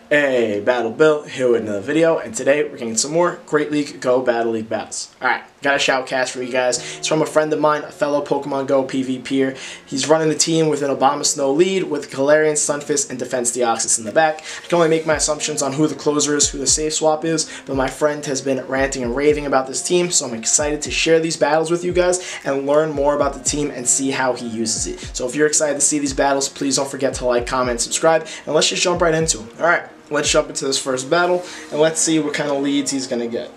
Hey, Battle Bill here with another video, and today we're getting some more Great League Go Battle League battles. Alright, got a shoutcast for you guys. It's from a friend of mine, a fellow Pokemon Go PvPer. He's running the team with an Abomasnow lead with Galarian, Stunfisk, and Defense Deoxys in the back. I can only make my assumptions on who the closer is, who the safe swap is, but my friend has been ranting and raving about this team, so I'm excited to share these battles with you guys and learn more about the team and see how he uses it. So if you're excited to see these battles, please don't forget to like, comment, subscribe, and let's just jump right into them. Alright. Let's jump into this first battle, and let's see what kind of leads he's going to get.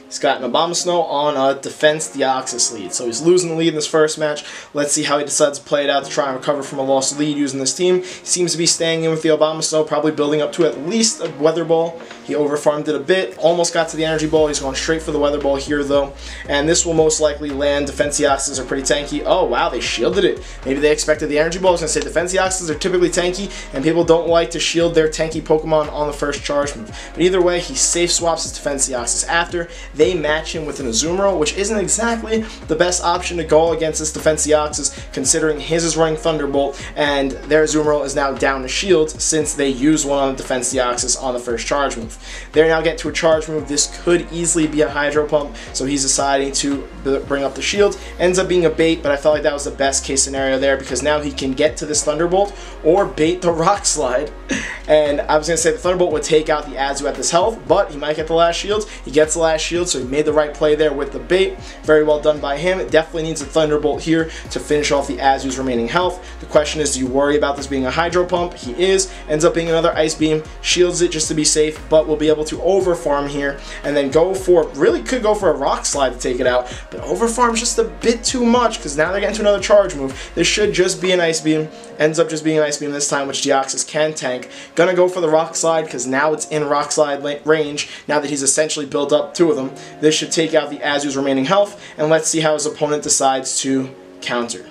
He's got an Abomasnow on a Defense Deoxys lead, so he's losing the lead in this first match. Let's see how he decides to play it out to try and recover from a lost lead using this team. He seems to be staying in with the Abomasnow, probably building up to at least a Weather Ball. He overfarmed it a bit, almost got to the Energy Ball. He's going straight for the Weather Ball here, though, and this will most likely land. Defense Deoxys are pretty tanky. Oh, wow, they shielded it. Maybe they expected the Energy Ball. I was going to say Defense Deoxys are typically tanky, and people don't like to shield their tanky Pokemon on the first charge move. But either way, he safe swaps his Defense Deoxys after. They match him with an Azumarill, which isn't exactly the best option to go against this Defense Deoxys, considering his is running Thunderbolt, and their Azumarill is now down to shield since they used one on the Defense Deoxys on the first charge move. They're now getting to a charge move. This could easily be a Hydro Pump, so he's deciding to bring up the shield. Ends up being a bait, but I felt like that was the best case scenario there because now he can get to this Thunderbolt or bait the Rock Slide. And I was going to say the Thunderbolt would take out the Azu at this health, but he might get the last shield. He gets the last shield, so he made the right play there with the bait. Very well done by him. It definitely needs a Thunderbolt here to finish off the Azu's remaining health. The question is, do you worry about this being a Hydro Pump? He is. Ends up being another Ice Beam. Shields it just to be safe, but will be able to overfarm here and then go for, really could go for a Rock Slide to take it out, but overfarm's just a bit too much because now they're getting to another charge move. This should just be an Ice Beam. Ends up just being an Ice Beam this time, which Deoxys can tank. Gonna go for the Rock Slide because now it's in Rock Slide range now that he's essentially built up two of them. This should take out the Azu's remaining health, and let's see how his opponent decides to counter.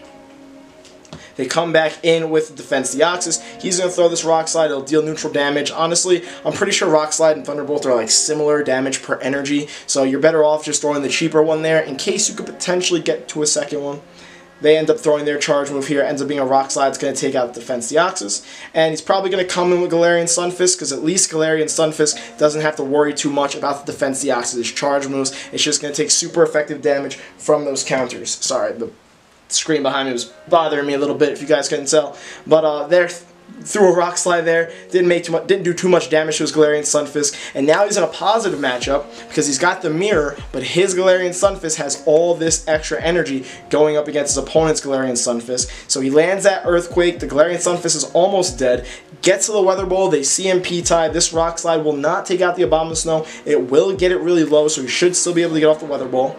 They come back in with the Defense Deoxys. He's going to throw this Rock Slide. It'll deal neutral damage. Honestly, I'm pretty sure Rock Slide and Thunderbolt are like similar damage per energy, so you're better off just throwing the cheaper one there in case you could potentially get to a second one. They end up throwing their charge move here. Ends up being a Rock Slide. It's going to take out the Defense Deoxys. And he's probably going to come in with Galarian Stunfisk because at least Galarian Stunfisk doesn't have to worry too much about the Defense Deoxys' charge moves. It's just going to take super effective damage from those counters. Sorry, the screen behind me was bothering me a little bit if you guys couldn't tell. But there, threw a Rock Slide there, didn't do too much damage to his Galarian Stunfisk, and now he's in a positive matchup because he's got the mirror, but his Galarian Stunfisk has all this extra energy going up against his opponent's Galarian Stunfisk. So he lands that Earthquake, the Galarian Stunfisk is almost dead, gets to the Weather Ball, they CMP tie. This Rock Slide will not take out the Abomasnow, it will get it really low, so he should still be able to get off the Weather Ball.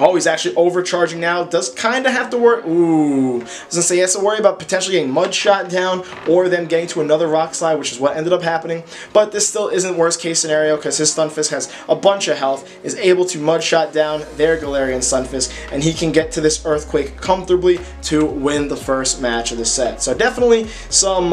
Oh, he's actually overcharging now. Does kind of have to worry. Ooh. I was going to say he has to worry about potentially getting Mud Shot down or them getting to another Rock Slide, which is what ended up happening. But this still isn't worst case scenario because his Stunfisk has a bunch of health, is able to Mud Shot down their Galarian Stunfisk, and he can get to this Earthquake comfortably to win the first match of the set. So definitely some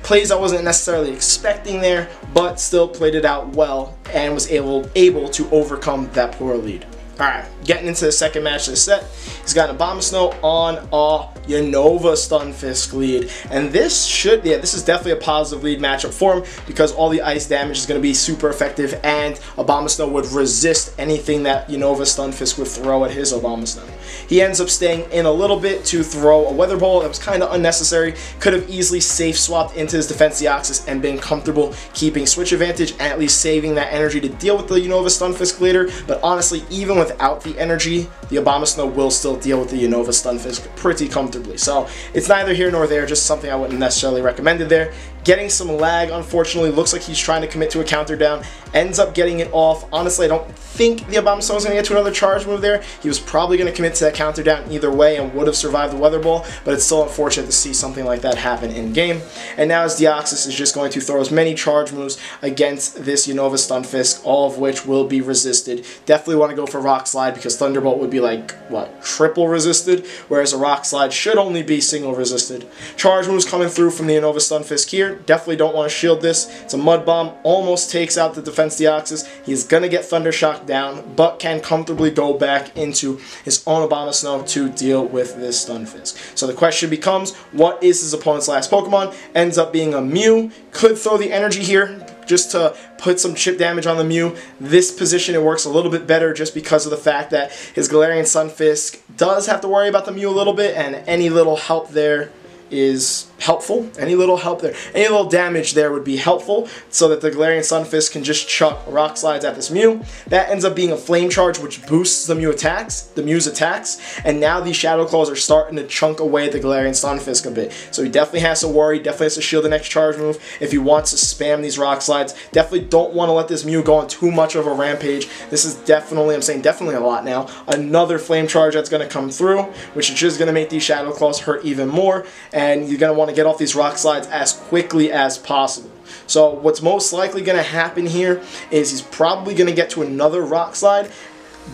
plays I wasn't necessarily expecting there, but still played it out well and was able to overcome that poor lead. Alright, getting into the second match of the set, he's got an Abomasnow on a Unova Stunfisk lead. And this is definitely a positive lead matchup for him because all the ice damage is going to be super effective and Abomasnow would resist anything that Unova Stunfisk would throw at his Abomasnow. He ends up staying in a little bit to throw a Weather Ball that was kind of unnecessary. Could have easily safe swapped into his Defense Deoxys and been comfortable keeping switch advantage and at least saving that energy to deal with the Unova Stunfisk later. But honestly, even without the energy, the Abomasnow will still deal with the Unova Stunfisk pretty comfortably. So it's neither here nor there, just something I wouldn't necessarily recommend it there. Getting some lag, unfortunately. Looks like he's trying to commit to a counter down. Ends up getting it off. Honestly, I don't think the Abomasnow is going to get to another charge move there. He was probably going to commit to that counter down either way and would have survived the Weather Ball, but it's still unfortunate to see something like that happen in game. And now his Deoxys is just going to throw as many charge moves against this Unova Stunfisk, all of which will be resisted. Definitely want to go for Rock Slide because Thunderbolt would be like, what, triple resisted, whereas a Rock Slide should only be single resisted. Charge moves coming through from the Unova Stunfisk here. Definitely don't want to shield this. It's a Mud Bomb, almost takes out the Defense Deoxys. He's going to get Thunder Shock down, but can comfortably go back into his own Abomasnow to deal with this Stunfisk. So the question becomes, what is his opponent's last Pokemon? Ends up being a Mew. Could throw the energy here just to put some chip damage on the Mew. This position, it works a little bit better just because of the fact that his Galarian Stunfisk does have to worry about the Mew a little bit, and any little help there is helpful. Any little help there, any little damage there would be helpful, so that the Galarian Stunfisk can just chuck Rock Slides at this Mew. That ends up being a Flame Charge, which boosts the Mew's attacks, and now these Shadow Claws are starting to chunk away the Galarian Stunfisk a bit. So he definitely has to worry, definitely has to shield the next charge move if he wants to spam these Rock Slides. Definitely don't want to let this Mew go on too much of a rampage. This is definitely, I'm saying definitely a lot now, another Flame Charge that's going to come through, which is just going to make these Shadow Claws hurt even more, and you're going to want to get off these Rock Slides as quickly as possible. So what's most likely going to happen here is he's probably going to get to another Rock Slide,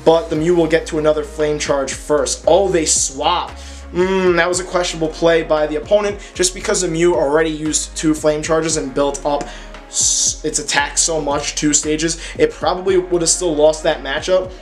but the Mew will get to another Flame Charge first. Oh, they swap. That was a questionable play by the opponent, just because the Mew already used 2 Flame Charges and built up its attack so much, 2 stages. It probably would have still lost that matchup,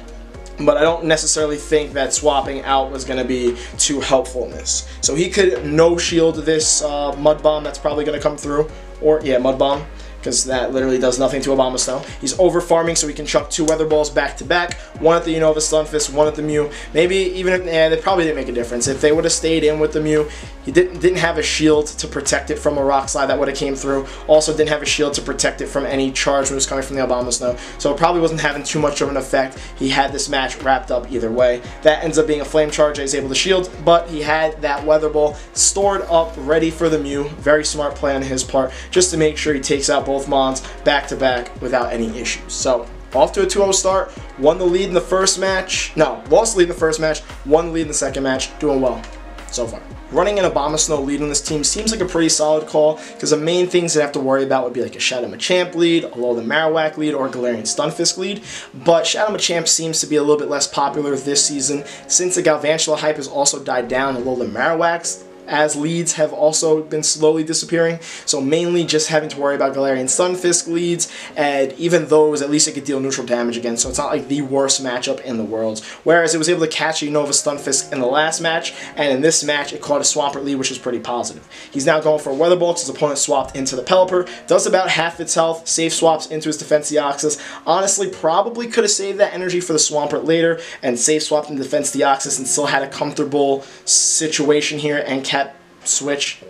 but I don't necessarily think that swapping out was going to be too helpful in this. So he could no-shield this Mud Bomb that's probably going to come through. Or, yeah, Mud Bomb, because that literally does nothing to Abomasnow. He's over-farming, so he can chuck 2 Weather Balls back-to-back. One at the Unova Stunfisk, one at the Mew. Maybe even if, they probably didn't make a difference. If they would have stayed in with the Mew, he didn't have a shield to protect it from a Rock Slide that would have came through. Also didn't have a shield to protect it from any charge moves coming from the Abomasnow. So it probably wasn't having too much of an effect. He had this match wrapped up either way. That ends up being a Flame Charge that he's able to shield, but he had that Weather Ball stored up, ready for the Mew. Very smart play on his part, just to make sure he takes out both Mons back-to-back without any issues. So, off to a 2-0 start, won the lead in the first match. No, lost the lead in the first match, won the lead in the second match. Doing well so far. Running an Abomasnow lead on this team seems like a pretty solid call, because the main things that have to worry about would be like a Shadow Machamp lead, a Alolan Marowak lead, or a Galarian Stunfisk lead. But Shadow Machamp seems to be a little bit less popular this season, since the Galvantula hype has also died down. Alolan Marowaks as leads have also been slowly disappearing, so mainly just having to worry about Galarian Stunfisk leads, and even those, at least it could deal neutral damage again, so it's not like the worst matchup in the world. Whereas it was able to catch a Unova Stunfisk in the last match, and in this match it caught a Swampert lead, which is pretty positive. He's now going for a Weather Ball because his opponent swapped into the Pelipper, does about half its health, safe swaps into his Defense Deoxys. Honestly, probably could have saved that energy for the Swampert later, and safe swapped into Defense Deoxys and still had a comfortable situation here and kept switch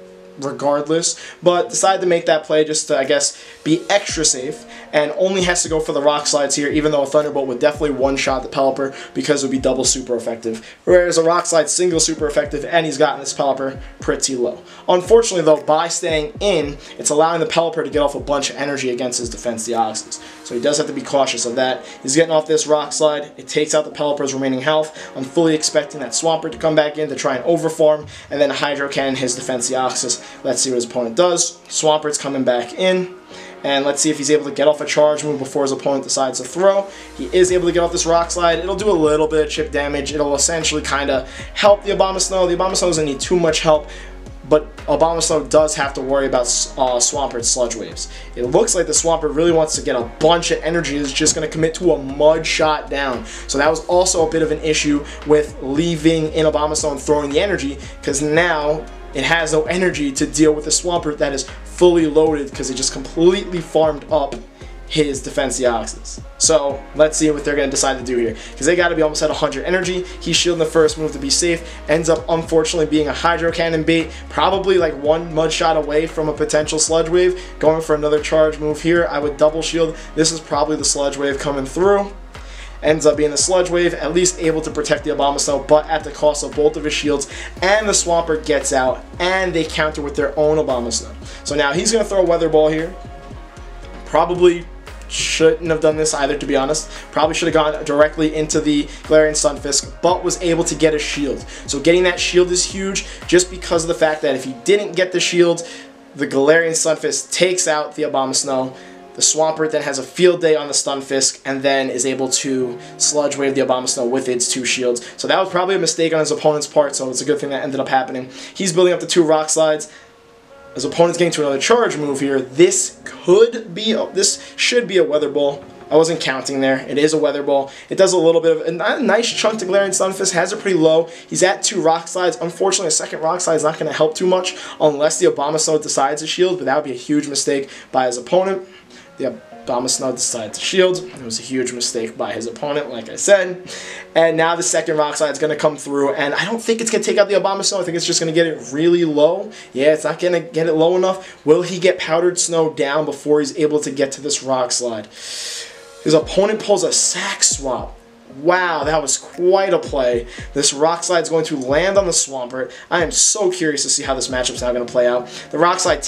regardless, but decided to make that play just to, I guess, be extra safe, and only has to go for the Rock Slides here, even though a Thunderbolt would definitely one-shot the Pelipper because it would be double super effective, whereas a Rock Slide single super effective, and he's gotten this Pelipper pretty low. Unfortunately though, by staying in, it's allowing the Pelipper to get off a bunch of energy against his Defense Deoxys, so he does have to be cautious of that. He's getting off this Rock Slide, it takes out the Pelipper's remaining health. I'm fully expecting that Swampert to come back in to try and overfarm, and then Hydro Cannon his Defense Deoxys. Let's see what his opponent does. Swampert's coming back in, and let's see if he's able to get off a charge move before his opponent decides to throw. He is able to get off this Rock Slide. It'll do a little bit of chip damage. It'll essentially kind of help the Abomasnow. The Abomasnow doesn't need too much help, but Abomasnow does have to worry about Swampert's Sludge Waves. It looks like the Swampert really wants to get a bunch of energy. It's just going to commit to a Mud Shot down. So that was also a bit of an issue with leaving in Abomasnow and throwing the energy, because now it has no energy to deal with the Swampert that is fully loaded, because it just completely farmed up his Defense Deoxys. So let's see what they're going to decide to do here, because they got to be almost at 100 energy. He's shielding the first move to be safe, ends up unfortunately being a Hydro Cannon bait, probably like one Mud Shot away from a potential Sludge Wave. Going for another charge move here, I would double shield. This is probably the Sludge Wave coming through. Ends up being the Sludge Wave, at least able to protect the Abomasnow, but at the cost of both of his shields, and the Swampert gets out, and they counter with their own Abomasnow. So now he's going to throw a Weather Ball here. Probably shouldn't have done this either, to be honest. Probably should have gone directly into the Galarian Stunfisk, but was able to get a shield. So getting that shield is huge, just because of the fact that if he didn't get the shield, the Galarian Stunfisk takes out the Abomasnow. The Swampert then has a field day on the Stunfisk, and then is able to Sludge Wave the Abomasnow with its 2 shields. So that was probably a mistake on his opponent's part, so it's a good thing that ended up happening. He's building up the 2 Rock Slides. His opponent's getting to another charge move here. This should be a Weather Ball. I wasn't counting there. It is a Weather Ball. It does a little bit of a nice chunk to Galarian Stunfisk. Has it pretty low. He's at 2 Rock Slides. Unfortunately, a second Rock Slide is not going to help too much unless the Abomasnow decides to shield, but that would be a huge mistake by his opponent. The Abomasnow decides to shield. It was a huge mistake by his opponent, like I said. And now the second Rock Slide is going to come through, and I don't think it's going to take out the Abomasnow. I think it's just going to get it really low. Yeah, it's not going to get it low enough. Will he get Powdered Snow down before he's able to get to this Rock Slide? His opponent pulls a Sack Swap. Wow, that was quite a play. This Rock Slide is going to land on the Swampert. I am so curious to see how this matchup is now going to play out. The Rock Slide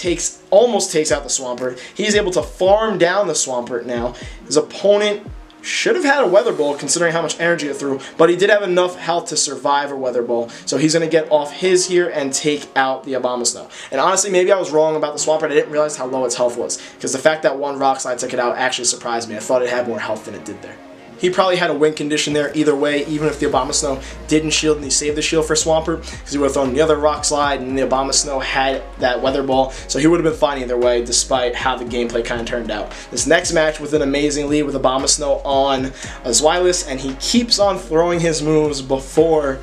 almost takes out the Swampert. He's able to farm down the Swampert now. His opponent should have had a Weather Ball considering how much energy it threw, but he did have enough health to survive a Weather Ball, so he's going to get off his here and take out the Abomasnow. And honestly, maybe I was wrong about the Swampert. I didn't realize how low its health was, because the fact that one Rock Slide took it out actually surprised me. I thought it had more health than it did there. He probably had a win condition there either way, even if the Abomasnow didn't shield and he saved the shield for Swampert, because he would have thrown the other Rock Slide and the Abomasnow had that Weather Ball, so he would have been fine either way despite how the gameplay kind of turned out. This next match with an amazing lead with Abomasnow on a Zweilous, and he keeps on throwing his moves before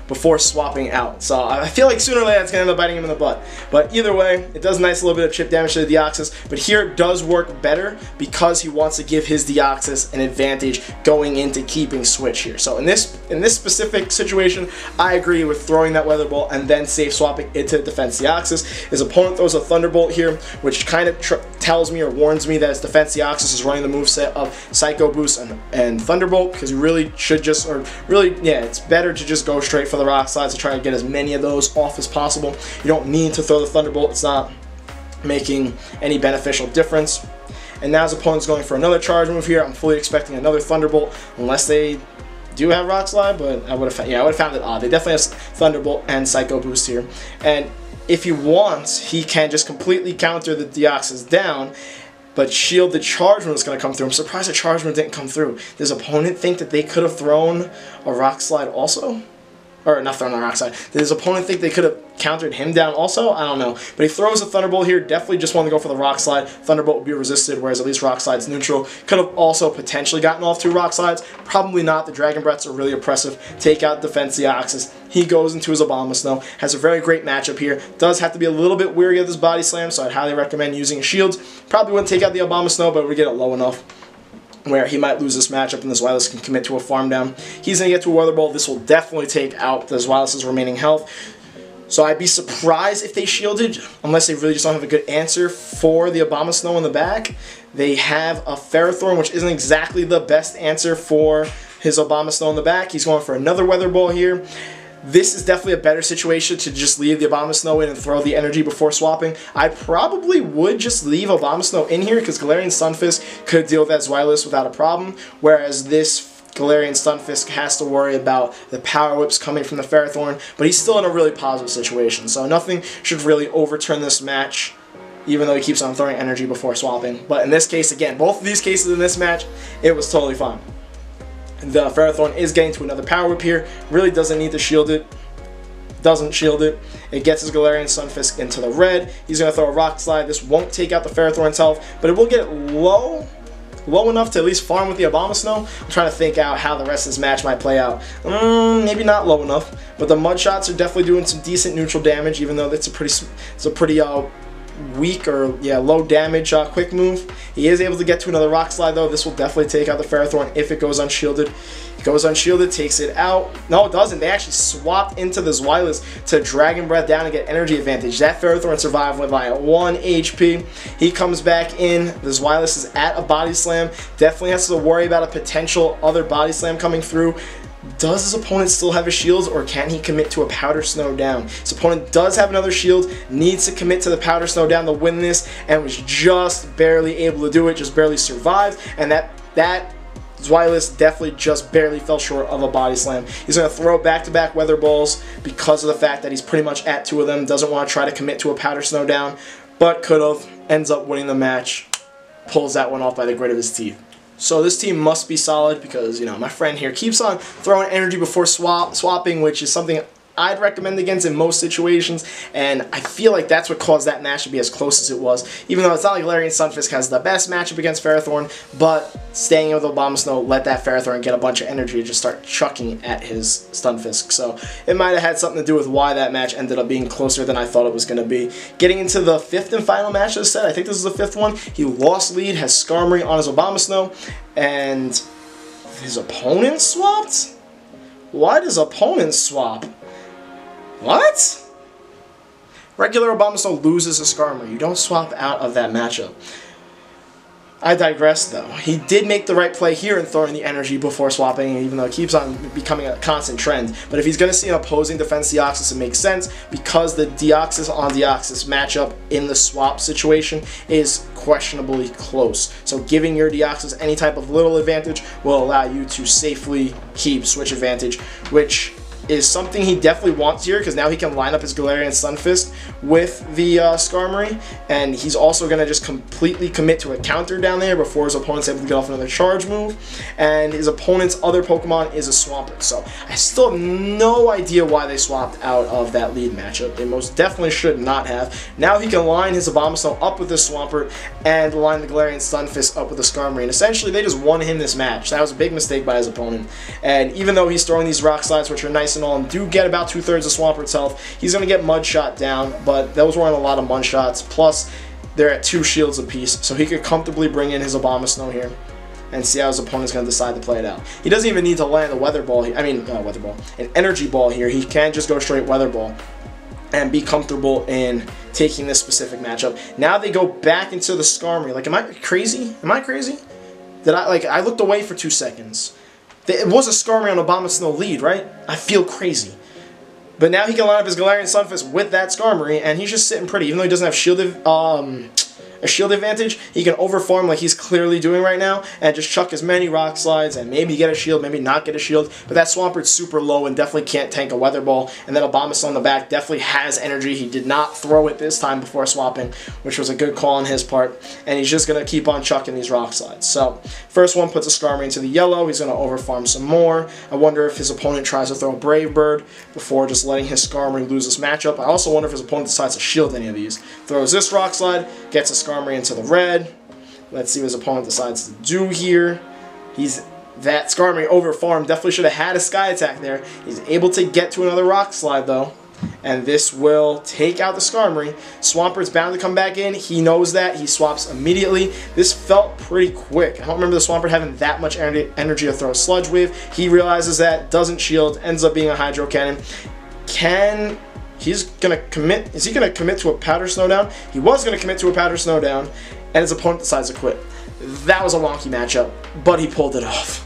before swapping out. So I feel like sooner or later it's going to end up biting him in the butt. But either way, it does a nice little bit of chip damage to the Deoxys, but here it does work better because he wants to give his Deoxys an advantage going into keeping Switch here. So in this specific situation, I agree with throwing that Weather Ball and then safe swapping into Defense Deoxys. His opponent throws a Thunderbolt here, which kind of tells me or warns me that his Defense Deoxys is running the moveset of Psycho Boost and Thunderbolt, because you really should just, it's better to just go straight for the Rock Slides to try to get as many of those off as possible. You don't need to throw the Thunderbolt. It's not making any beneficial difference. And now his opponent's going for another charge move here. I'm fully expecting another Thunderbolt, unless they do have Rock Slide, but I would have found it odd. They definitely have Thunderbolt and Psycho Boost here. And if he wants, he can just completely counter the Deoxys down, but shield the charge move that's going to come through. I'm surprised the charge move didn't come through. Does his opponent think that they could have thrown a Rock Slide also? Or not thrown a Rock Slide. Did his opponent think they could have countered him down also? I don't know. But he throws a Thunderbolt here. Definitely just wanted to go for the Rock Slide. Thunderbolt would be resisted, whereas at least Rock Slide's neutral. Could have also potentially gotten off 2 Rock Slides. Probably not. The Dragon Breaths are really oppressive. Take out Defense Deoxys. He goes into his Abomasnow. Has a very great matchup here. Does have to be a little bit weary of this Body Slam, so I'd highly recommend using shields. Probably wouldn't take out the Abomasnow, but would get it low enough where he might lose this matchup and the Zweilous can commit to a farm down. He's going to get to a Weather Ball. This will definitely take out the Zweilous' remaining health. So I'd be surprised if they shielded, unless they really just don't have a good answer for the Abomasnow in the back. They have a Ferrothorn, which isn't exactly the best answer for his Abomasnow in the back. He's going for another Weather Ball here. This is definitely a better situation to just leave the Abomasnow in and throw the energy before swapping. I probably would just leave Abomasnow in here because Galarian Stunfisk could deal with that Zweilous without a problem, whereas this Galarian Stunfisk has to worry about the Power Whips coming from the Ferrothorn, but he's still in a really positive situation, so nothing should really overturn this match, even though he keeps on throwing energy before swapping. But in this case, again, both of these cases in this match, it was totally fine. The Ferrothorn is getting to another Power Whip here. Really doesn't need to shield it. Doesn't shield it. It gets his Galarian Stunfisk into the red. He's going to throw a Rock Slide. This won't take out the Ferrothorn's health, but it will get it low enough to at least farm with the Abomasnow. I'm trying to think out how the rest of this match might play out. Maybe not low enough, but the Mud Shots are definitely doing some decent neutral damage, even though it's a pretty weak or low damage quick move. He is able to get to another Rock Slide though. This will definitely take out the Ferrothorn if it goes unshielded. It goes unshielded, takes it out. No, it doesn't. They actually swapped into the Zweilous to Dragon Breath down and get energy advantage. That Ferrothorn survived with by 1 HP. He comes back in. The Zweilous is at a Body Slam. Definitely has to worry about a potential other Body Slam coming through. Does his opponent still have a shield, or can he commit to a Powder Snow down? His opponent does have another shield, needs to commit to the Powder Snow down to win this, and was just barely able to do it, just barely survived, and that Zweilous definitely just barely fell short of a Body Slam. He's going to throw back-to-back Weather Balls because of the fact that he's pretty much at 2 of them, doesn't want to try to commit to a Powder Snow down, but could have, ends up winning the match, pulls that one off by the grit of his teeth. So this team must be solid because, my friend here keeps on throwing energy before swapping, which is something I'd recommend against in most situations, and I feel like that's what caused that match to be as close as it was, even though it's not like Galarian Stunfisk has the best matchup against Ferrothorn, but staying with Abomasnow let that Ferrothorn get a bunch of energy to just start chucking at his Stunfisk. So it might have had something to do with why that match ended up being closer than I thought it was going to be. Getting into the fifth and final match of the set, I think this is the fifth one, he lost lead, has Skarmory on his Abomasnow, and his opponent swapped? Why does opponent swap? What? Regular Abomasnow loses a Skarmory. You don't swap out of that matchup. I digress, though. He did make the right play here in throwing the energy before swapping, even though it keeps on becoming a constant trend. But if he's going to see an opposing defense Deoxys, it makes sense because the Deoxys on Deoxys matchup in the swap situation is questionably close. So giving your Deoxys any type of little advantage will allow you to safely keep switch advantage, which is something he definitely wants here, because now he can line up his Galarian Stunfisk with the Skarmory, and he's also going to just completely commit to a counter down there before his opponent's able to get off another charge move, and his opponent's other Pokemon is a Swampert. So I still have no idea why they swapped out of that lead matchup. They most definitely should not have. Now he can line his Abomasnow up with this Swampert and line the Galarian Stunfisk up with the Skarmory, and essentially they just won him this match. That was a big mistake by his opponent, and even though he's throwing these Rock Slides, which are nice and all, and do get about 2/3 of Swampert's health, he's going to get Mud Shot down, but those weren't a lot of Mud Shots, plus they're at 2 shields apiece, so he could comfortably bring in his Abomasnow here and see how his opponent's going to decide to play it out. He doesn't even need to land a Weather Ball, an Energy Ball here. He can just go straight Weather Ball and be comfortable in taking this specific matchup. Now they go back into the Skarmory. Like, am I crazy? Am I crazy? I looked away for 2 seconds. It was a Skarmory on Abomasnow lead, right? I feel crazy. But now he can line up his Galarian Stunfisk with that Skarmory, and he's just sitting pretty. Even though he doesn't have a shield advantage, he can overfarm like he's clearly doing right now, and just chuck as many Rock Slides, and maybe get a shield, maybe not get a shield. But that Swampert's super low and definitely can't tank a Weather Ball. And then Abomasnow on the back definitely has energy. He did not throw it this time before swapping, which was a good call on his part. And he's just going to keep on chucking these Rock Slides. So, first one puts a Skarmory into the yellow. He's going to overfarm some more. I wonder if his opponent tries to throw a Brave Bird before just letting his Skarmory lose this matchup. I also wonder if his opponent decides to shield any of these. Throws this Rock Slide, gets a Skarmory into the red. Let's see what his opponent decides to do here. That Skarmory overfarm definitely should have had a Sky Attack there. He's able to get to another Rock Slide though, and this will take out the Skarmory. Swampert's bound to come back in. He knows that. He swaps immediately. This felt pretty quick. I don't remember the Swampert having that much energy to throw a Sludge Wave. He realizes that, doesn't shield, ends up being a Hydro Cannon. He's going to commit. Is he going to commit to a Powder Snow Down? He was going to commit to a Powder Snow Down, and his opponent decides to quit. That was a wonky matchup, but he pulled it off.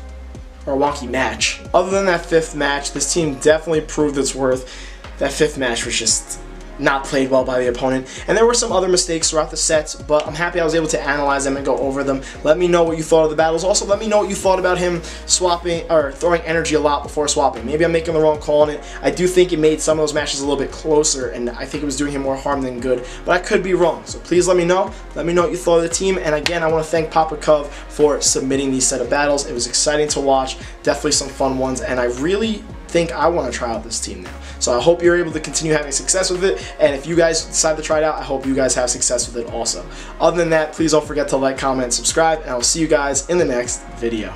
Or a wonky match. Other than that 5th match, this team definitely proved its worth. That 5th match was just not played well by the opponent, and there were some other mistakes throughout the sets, but I'm happy I was able to analyze them and go over them. Let me know what you thought of the battles. Also, let me know what you thought about him swapping or throwing energy a lot before swapping. Maybe I'm making the wrong call on it. I do think it made some of those matches a little bit closer, and I think it was doing him more harm than good, but I could be wrong. So please let me know. Let me know what you thought of the team, and again, I want to thank Papa Cove for submitting these set of battles. It was exciting to watch, definitely some fun ones, and I really think I want to try out this team now. So I hope you're able to continue having success with it, and if you guys decide to try it out, I hope you guys have success with it also. Other than that, please don't forget to like, comment, and subscribe, and I will see you guys in the next video.